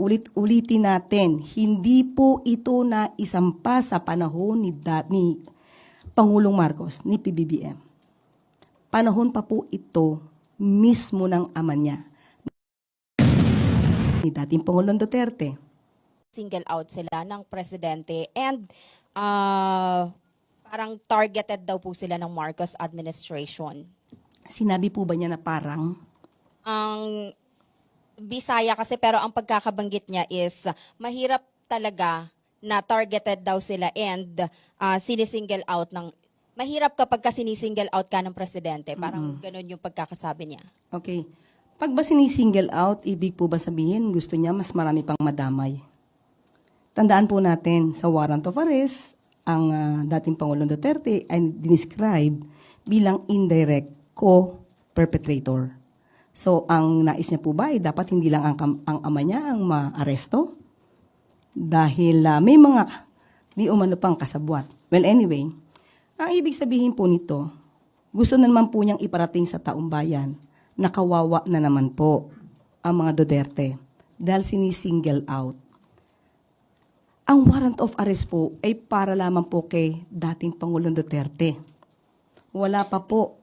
uulit-ulitin natin, hindi po ito na isampa sa panahon ni Pangulong Marcos, ni PBBM. Panahon pa po ito mismo ng ama niya, ni dating Pangulong Duterte. Single out sila ng presidente and parang targeted daw po sila ng Marcos administration. Sinabi po ba niya na parang? Ang Bisaya kasi, pero ang pagkakabanggit niya is mahirap talaga na targeted daw sila and sinisingle out ng mahirap kapag sinisingle out ka ng presidente. Parang ganun yung pagkakasabi niya. Okay. Pag ba sinisingle out, ibig po ba sabihin gusto niya mas marami pang madamay? Tandaan po natin, sa warrant of arrest, ang dating Pangulong Duterte ay dinescribe bilang indirect co-perpetrator. So, ang nais niya po ba ay dapat hindi lang ang ama niya ang maaresto? Dahil may mga di umano pang kasabwat. Well, anyway, ang ibig sabihin po nito, gusto na naman po niyang iparating sa taong bayan na kawawa na naman po ang mga Duterte dahil sinisingle out. Ang warrant of arrest po ay para lamang po kay dating Pangulong Duterte. Wala pa po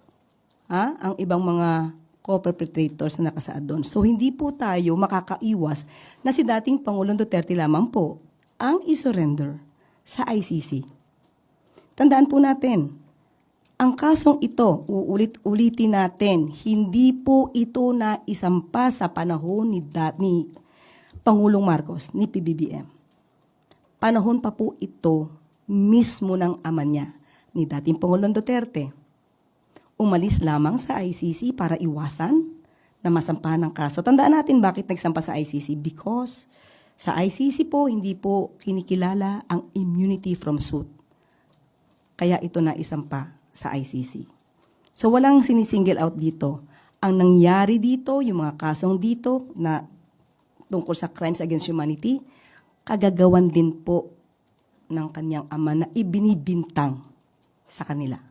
ang ibang mga co-perpetrators na nakasaad doon. So, hindi po tayo makakaiwas na si dating Pangulong Duterte lamang po ang isurrender sa ICC. Tandaan po natin, ang kasong ito, uulit-ulitin natin, hindi po ito na isampa sa panahon ni Pangulong Marcos, ni PBBM. Panahon pa po ito mismo ng ama niya, ni dating Pangulong Duterte. Umalis lamang sa ICC para iwasan na masampahan ng kaso. Tandaan natin bakit nagsampa sa ICC. Because sa ICC po, hindi po kinikilala ang immunity from suit. Kaya ito na isampa sa ICC. So walang sinisingle out dito. Ang nangyari dito, yung mga kasong dito na tungkol sa crimes against humanity, kagagawan din po ng kanyang ama na ibinibintang sa kanila.